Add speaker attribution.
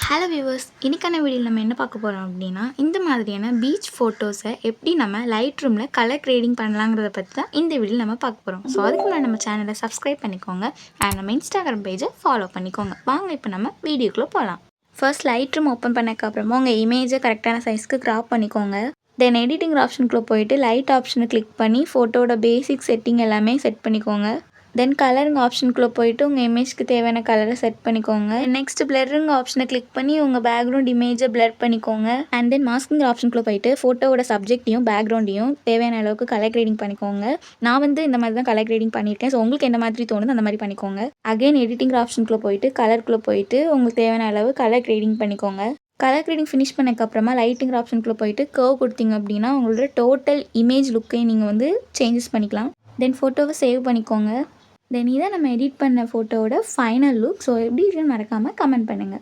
Speaker 1: Hello viewers, இன்னைக்கான வீடியோவில் நம்ம என்ன பார்க்க போகிறோம் அப்படின்னா, இந்த மாதிரியான பீச் ஃபோட்டோஸை எப்படி நம்ம லைட் ரூமில் கலர் கிரேடிங் பண்ணலாங்கிறத பற்றி தான் இந்த வீடியோவில் நம்ம பார்க்க போகிறோம். ஸோ அதுக்கு முன்னாடி நம்ம சேனலை சப்ஸ்கிரைப் பண்ணிக்கோங்க அண்ட் நம்ம இன்ஸ்டாகிராம் பேஜை ஃபாலோ பண்ணிக்கோங்க. வாங்க இப்போ நம்ம வீடியோக்குள்ளே போகலாம். ஃபர்ஸ்ட் லைட் ரூம் ஓப்பன் பண்ணக்கப்புறமா உங்கள் இமேஜை கரெக்டான சைஸ்க்கு கிராப் பண்ணிக்கோங்க. தென் எடிட்டிங் ஆப்ஷனுக்குள்ளே போயிட்டு லைட் ஆப்ஷனை கிளிக் பண்ணி ஃபோட்டோட பேசிக் செட்டிங் எல்லாமே செட் பண்ணிக்கோங்க. தென் கலருங்க ஆப்ஷனுக்குள்ளே போயிட்டு உங்கள் இமேஜ்க்கு தேவையான கலரை செட் பண்ணிக்கோங்க. நெக்ஸ்ட் பிளருங்க ஆப்ஷனை கிளிக் பண்ணி உங்கள் பேக்ரவுண்ட் இமேஜை பிளர் பண்ணிக்கோங்க. அண்ட் தென் மாஸ்கிங் ஆப்ஷனுக்குள்ளே போயிட்டு ஃபோட்டோவோட சப்ஜெக்டையும் பேக்ரவுண்டையும் தேவையான அளவுக்கு கலர் கிரேடிங் பண்ணிக்கோங்க. நான் இந்த மாதிரி தான் கலர் கிரேடிங் பண்ணியிருக்கேன். ஸோ உங்களுக்கு எந்த மாதிரி தோணுது அந்த மாதிரி பண்ணிக்கோங்க. அகைன் எடிட்டிங் ஆப்ஷனுக்குள்ளே போயிட்டு கலருக்குள்ளே போயிட்டு உங்களுக்கு தேவையான அளவு கலர் கிரேடிங் பண்ணிக்கோங்க. கலர் கிரேடிங் ஃபினிஷ் பண்ணக்கப்புறமா லைட்டிங் ஆப்ஷனுக்குள்ளே போயிட்டு கர்வ் கொடுத்தீங்க அப்படின்னா உங்களோட டோட்டல் இமேஜ் லுக்கையும் நீங்கள் சேஞ்சஸ் பண்ணிக்கலாம். தென் ஃபோட்டோவை சேவ் பண்ணிக்கோங்க. தென் இதை நம்ம எடிட் பண்ண ஃபோட்டோவோட ஃபைனல் லுக். ஸோ எப்படி இருக்குன்னு மறக்காமல் கமெண்ட் பண்ணுங்கள்.